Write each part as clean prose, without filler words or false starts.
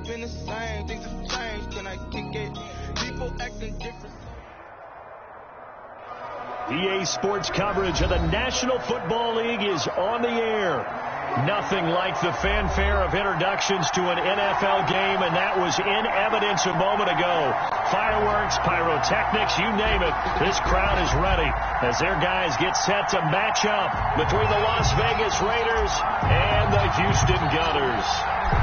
been the same. Things have changed. Can I kick it? People acting different. EA Sports coverage of the National Football League is on the air. Nothing like the fanfare of introductions to an NFL game, and that was in evidence a moment ago. Fireworks, pyrotechnics, you name it. This crowd is ready as their guys get set to match up between the Las Vegas Raiders and the Houston Gunners.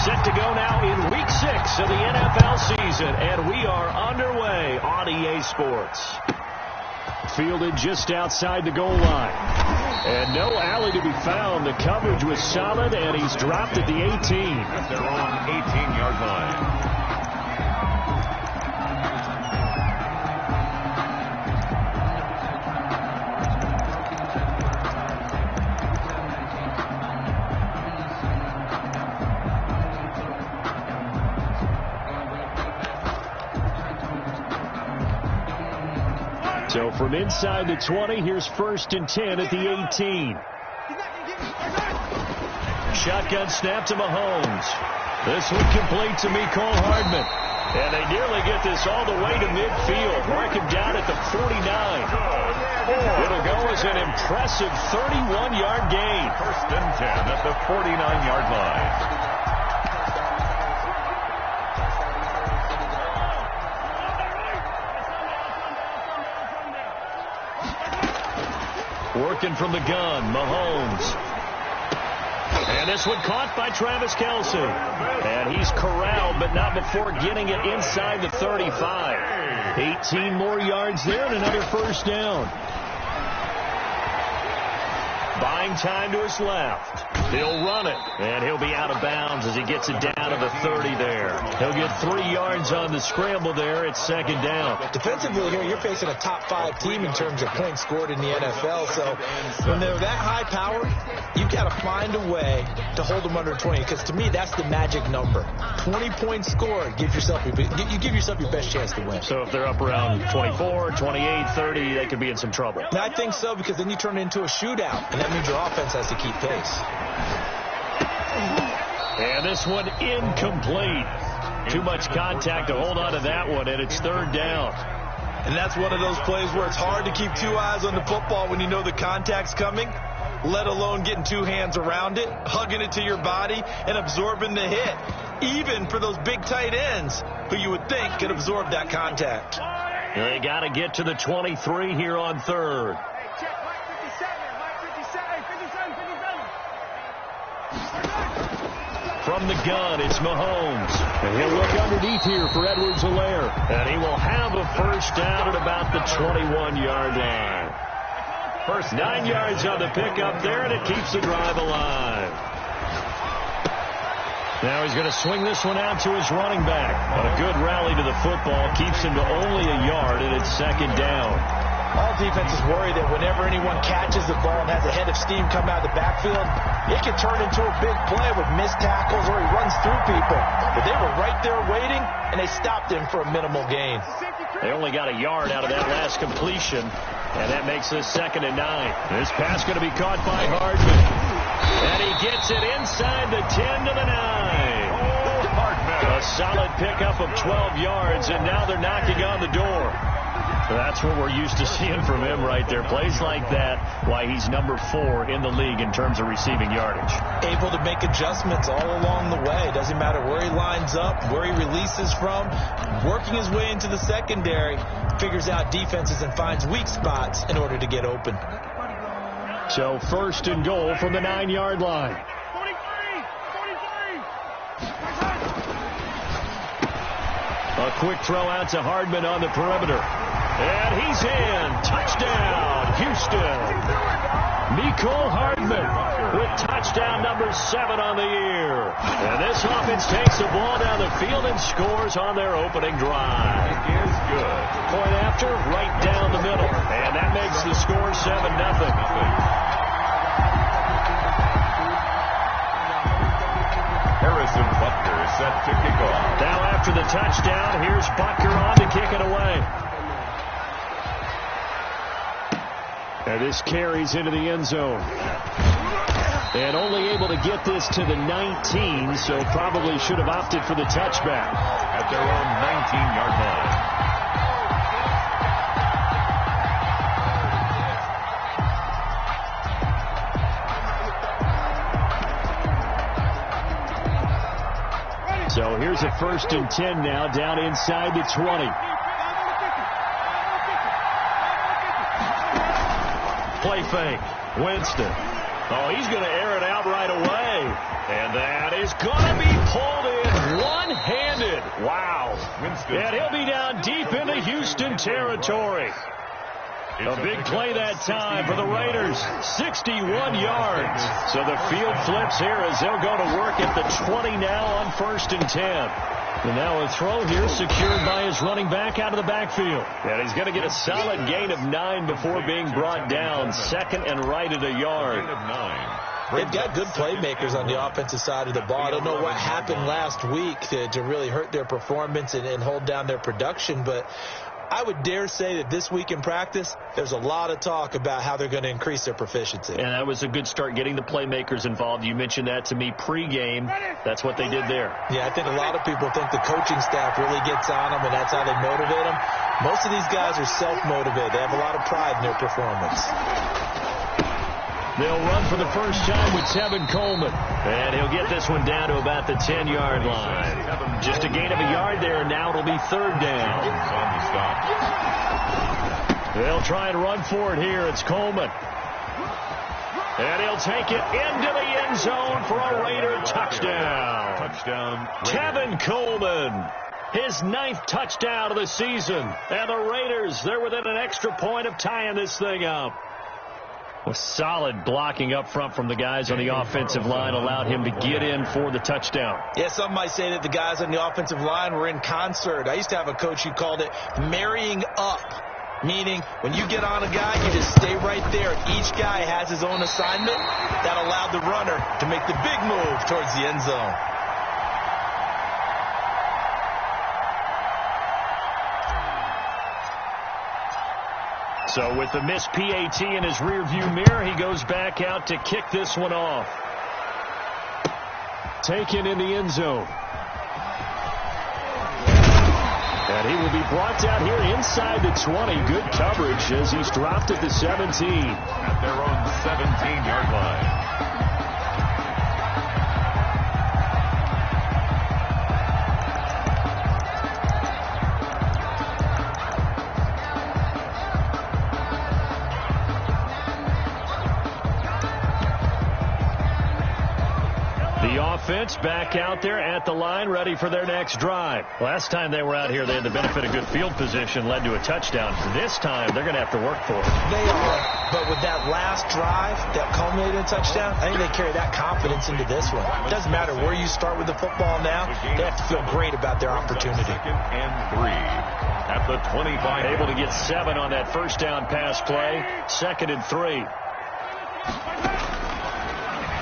Set to go now in Week 6 of the NFL season, and we are underway on EA Sports. Fielded just outside the goal line. And no alley to be found. The coverage was solid, and he's dropped at the 18. At their own 18-yard line. So from inside the 20, here's 1st and 10 at the 18. Shotgun snap to Mahomes. This one complete to Mecole Hardman. And they nearly get this all the way to midfield. Mark him down at the 49. It'll go as an impressive 31-yard gain. 1st and 10 at the 49-yard line. Working from the gun, Mahomes. And this one caught by Travis Kelce. And he's corralled, but not before getting it inside the 35. 18 more yards there and another 1st down. Buying time to his left. He'll run it, and he'll be out of bounds as he gets it down to the 30 there. He'll get 3 yards on the scramble there. It's 2nd down. Defensively here, you're facing a top 5 team in terms of points scored in the NFL. So when they're that high powered, you've got to find a way to hold them under 20. Because to me, that's the magic number. 20 points scored, you give yourself your best chance to win. So if they're up around 24, 28, 30, they could be in some trouble. And I think so, because then you turn it into a shootout, and that means your offense has to keep pace. And this one incomplete. Too much contact to hold on to that one, and it's 3rd down. And that's one of those plays where it's hard to keep 2 eyes on the football when you know the contact's coming, let alone getting 2 hands around it, hugging it to your body, and absorbing the hit, even for those big tight ends who you would think could absorb that contact. They got to get to the 23 here on 3rd. From the gun, it's Mahomes. And he'll look underneath here for Edwards-Helaire. And he will have a 1st down at about the 21-yard line. First 9 yards on the pickup there, and it keeps the drive alive. Now he's going to swing this one out to his running back. But a good rally to the football keeps him to only a yard, and it's 2nd down. All defenses worry that whenever anyone catches the ball and has a head of steam come out of the backfield, it can turn into a big play with missed tackles or he runs through people. But they were right there waiting, and they stopped him for a minimal gain. They only got a yard out of that last completion, and that makes this 2nd and 9. This pass going to be caught by Hardman. And he gets it inside the 10 to the 9. A solid pickup of 12 yards, and now they're knocking on the door. That's what we're used to seeing from him right there. Plays like that, why he's number 4 in the league in terms of receiving yardage. Able to make adjustments all along the way. Doesn't matter where he lines up, where he releases from. Working his way into the secondary, figures out defenses and finds weak spots in order to get open. So 1st and goal from the 9-yard line. A quick throw out to Hardman on the perimeter. And he's in. Touchdown, Houston. Mecole Hardman with touchdown number 7 on the year. And this offense takes the ball down the field and scores on their opening drive. It is good. Point after, right down the middle. And that makes the score 7-0. Harrison Butker is set to kick off. Now after the touchdown, here's Butker on to kick it away. And this carries into the end zone. And only able to get this to the 19, so probably should have opted for the touchback. At their own 19-yard line. So here's a 1st and 10 now, down inside the 20. Play fake. Winston. Oh, he's going to air it out right away. And that is going to be pulled in one-handed. Wow. Winston. And he'll be down deep into Houston territory. A big play that time for the Raiders. 61 yards. So the field flips here as they'll go to work at the 20 now on 1st and 10. And now a throw here secured by his running back out of the backfield. And he's going to get a solid gain of 9 before being brought down. 2nd and right at a yard. They've got good playmakers on the offensive side of the ball. I don't know what happened last week to really hurt their performance and hold down their production, but I would dare say that this week in practice, there's a lot of talk about how they're going to increase their proficiency. And that was a good start, getting the playmakers involved. You mentioned that to me pregame. That's what they did there. Yeah, I think a lot of people think the coaching staff really gets on them, and that's how they motivate them. Most of these guys are self-motivated. They have a lot of pride in their performance. They'll run for the first time with Tevin Coleman. And he'll get this one down to about the 10-yard line. Just a gain of a yard there, and now it'll be 3rd down. They'll try and run for it here. It's Coleman. And he'll take it into the end zone for a Raider touchdown. Touchdown. Tevin Coleman. His 9th touchdown of the season. And the Raiders, they're within an extra point of tying this thing up. With solid blocking up front from the guys on the offensive line allowed him to get in for the touchdown. Yeah, some might say that the guys on the offensive line were in concert. I used to have a coach who called it marrying up, meaning when you get on a guy, you just stay right there. Each guy has his own assignment. That allowed the runner to make the big move towards the end zone. So with the missed PAT in his rearview mirror, he goes back out to kick this one off. Taken in the end zone. And he will be brought down here inside the 20. Good coverage as he's dropped at the 17. At their own 17-yard line. Offense back out there at the line, ready for their next drive. Last time they were out here, they had the benefit of good field position, led to a touchdown. This time, they're going to have to work for it. They are, but with that last drive that culminated in a touchdown, I think they carry that confidence into this one. It doesn't matter where you start with the football now. They have to feel great about their opportunity. 2nd and 3 at the 25. Able to get 7 on that first down pass play. 2nd and 3.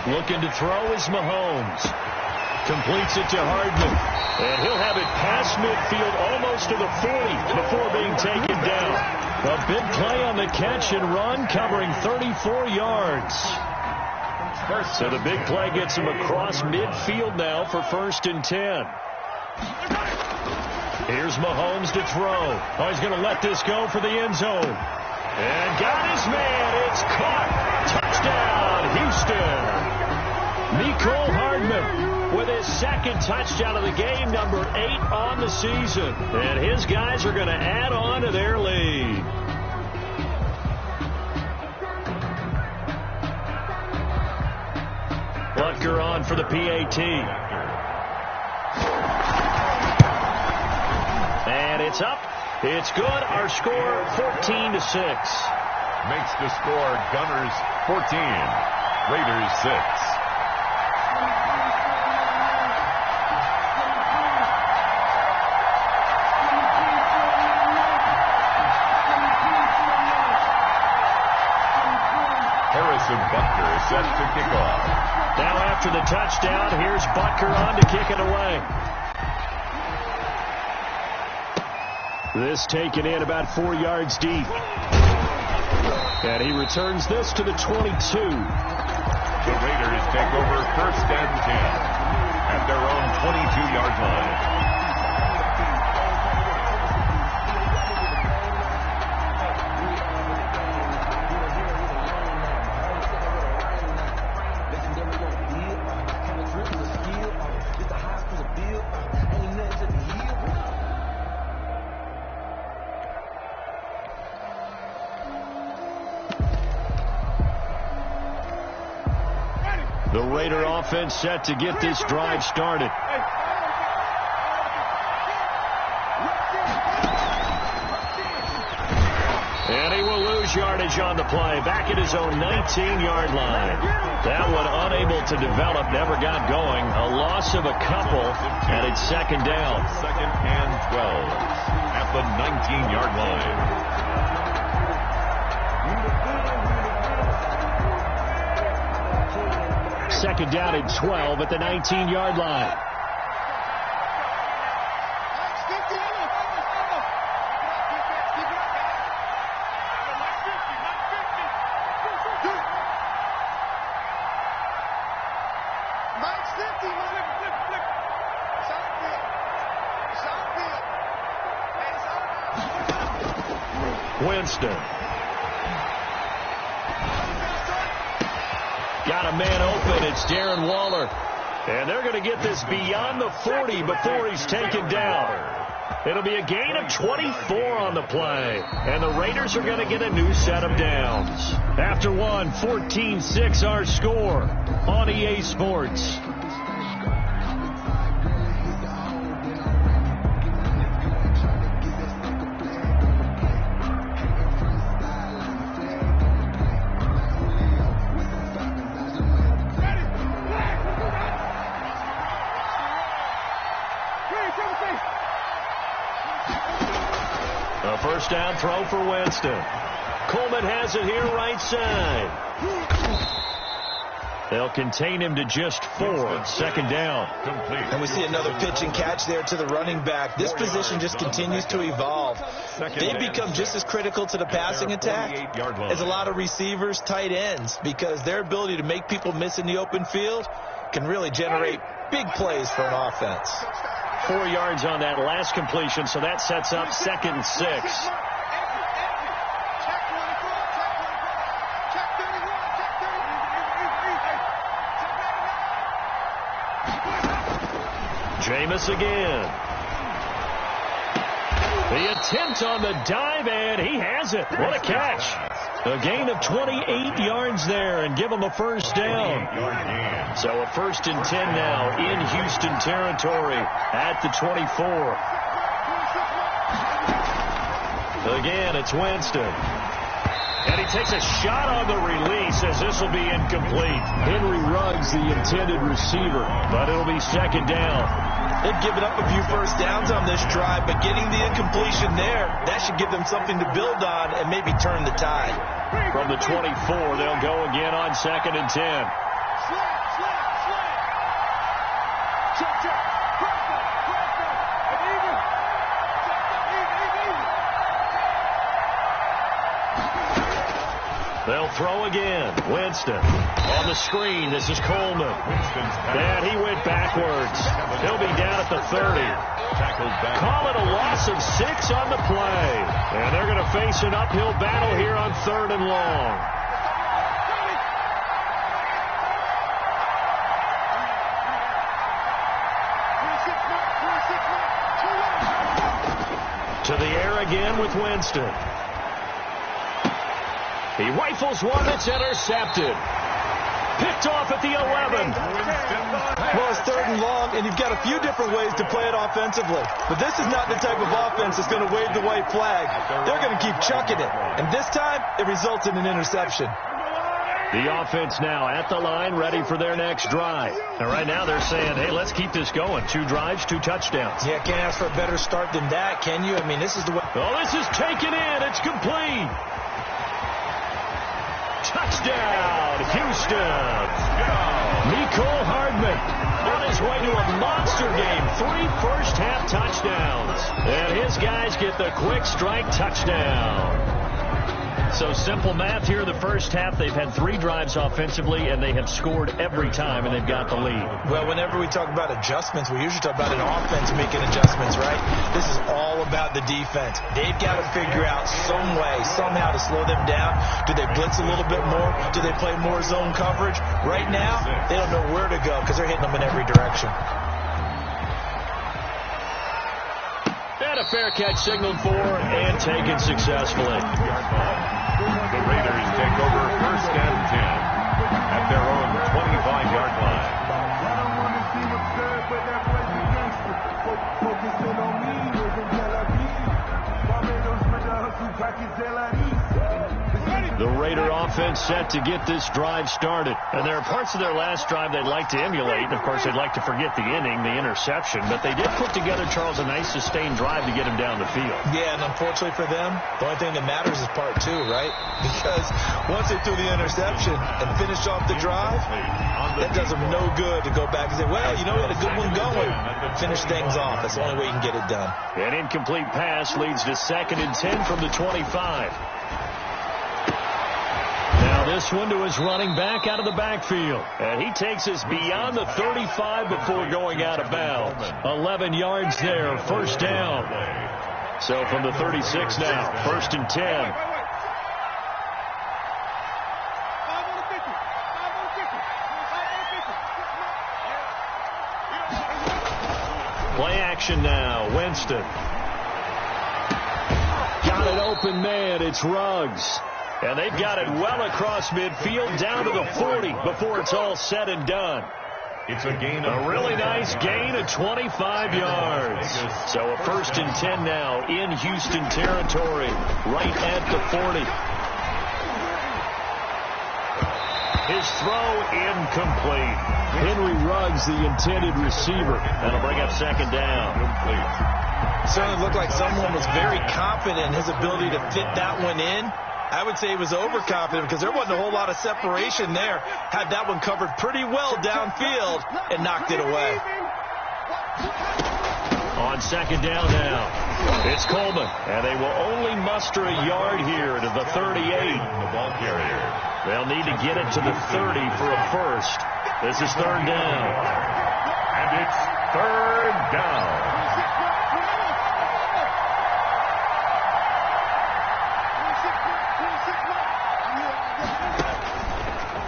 Looking to throw is Mahomes. Completes it to Hardman. And he'll have it past midfield almost to the 40 before being taken down. A big play on the catch and run, covering 34 yards. So the big play gets him across midfield now for 1st and 10. Here's Mahomes to throw. Oh, he's going to let this go for the end zone. And got his man. It's caught. Touchdown, Houston. Mecole Hardman with his 2nd touchdown of the game, number 8 on the season. And his guys are going to add on to their lead. Butker on for the PAT. And it's up. It's good. Our score 14-6. Makes the score Gunners 14, Raiders 6. Butker is set to kick off. Now after the touchdown, here's Butker on to kick it away. This taken in about 4 yards deep. And he returns this to the 22. The Raiders take over 1st and 10 at their own 22-yard line. The Raider offense set to get this drive started. And he will lose yardage on the play. Back at his own 19-yard line. That one unable to develop, never got going. A loss of a couple, and it's 2nd down. 2nd and 12 at the 19-yard line. Second down and 12 at the 19-yard line. Winston. Got a man open. It's Darren Waller. And they're going to get this beyond the 40 before he's taken down. It'll be a gain of 24 on the play. And the Raiders are going to get a new set of downs. After one, 14-6 our score on EA Sports. A first down throw for Winston. Coleman has it here right side. They'll contain him to just 4. 2nd down. Complete. And we see another pitch and catch there to the running back. This position just continues to evolve. They become just as critical to the passing attack as a lot of receivers, tight ends, because their ability to make people miss in the open field can really generate big plays for an offense. 4 yards on that last completion, so that sets up 2nd and 6. Jameis again. The attempt on the dive, and he has it. What a catch. A gain of 28 yards there and give him a first down. So a 1st and 10 now in Houston territory at the 24. Again, it's Winston. And he takes a shot on the release as this will be incomplete. Henry Ruggs, the intended receiver, but it'll be 2nd down. They've given up a few first downs on this drive, but getting the incompletion there, that should give them something to build on and maybe turn the tide. From the 24, they'll go again on 2nd and 10. They'll throw again. Winston on the screen. This is Coleman. And he went backwards. He'll be down at the 30. Call it a loss of 6 on the play. And they're going to face an uphill battle here on 3rd and long. To the air again with Winston. He rifles one that's intercepted. Picked off at the 11. Well, it's 3rd and long, and you've got a few different ways to play it offensively. But this is not the type of offense that's going to wave the white flag. They're going to keep chucking it. And this time, it results in an interception. The offense now at the line, ready for their next drive. And right now they're saying, hey, let's keep this going. 2 drives, 2 touchdowns. Yeah, can't ask for a better start than that, can you? I mean, this is the way. Oh, this is taken in. It's complete. Touchdown, Houston. Mecole Hardman on his way to a monster game. 3 first-half touchdowns. And his guys get the quick strike touchdown. So simple math here in the first half. They've had 3 drives offensively, and they have scored every time, and they've got the lead. Well, whenever we talk about adjustments, we usually talk about an offense making adjustments, right? This is all about the defense. They've got to figure out some way, somehow to slow them down. Do they blitz a little bit more? Do they play more zone coverage? Right now, they don't know where to go because they're hitting them in every direction. And a fair catch signaled for and taken successfully. The Raiders take over 1st and 10 at their own 25-yard line. The Raider offense set to get this drive started. And there are parts of their last drive they'd like to emulate. And, of course, they'd like to forget the inning, the interception. But they did put together, Charles, a nice sustained drive to get him down the field. Yeah, and unfortunately for them, the only thing that matters is part 2, right? Because once they threw the interception and finished off the drive, that does them no good to go back and say, well, you know, we had a good one going. Finish things off. That's the only way you can get it done. An incomplete pass leads to 2nd and 10 from the 25. Now this one to his running back out of the backfield. And he takes us beyond the 35 before going out of bounds. 11 yards there, 1st down. So from the 36 now, 1st and 10. Play action now, Winston. Got an open man, it's Ruggs. And they've got it well across midfield down to the 40 before it's all said and done. It's a gain A really nice gain of 25 yards. So a 1st and 10 now in Houston territory, right at the 40. His throw incomplete. Henry Ruggs, the intended receiver. That'll bring up 2nd down. Certainly looked like someone was very confident in his ability to fit that one in. I would say he was overconfident because there wasn't a whole lot of separation there. Had that one covered pretty well downfield and knocked it away. On 2nd down now, it's Coleman, and they will only muster a yard here to the 38. The ball carrier. They'll need to get it to the 30 for a first. This is 3rd down. And it's 3rd down.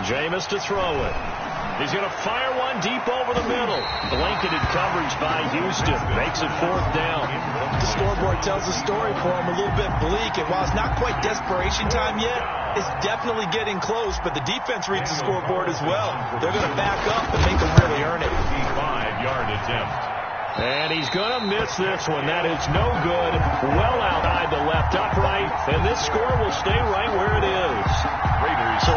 Jameis to throw it. He's going to fire one deep over the middle. Blanketed coverage by Houston. Makes it 4th down. The scoreboard tells the story for him a little bit bleak. And while it's not quite desperation time yet, it's definitely getting close. But the defense reads the scoreboard as well. They're going to back up and make them really earn it. 55-yard attempt. And he's going to miss this one. That is no good. Well outside the left upright. And this score will stay right where it is. Raiders. So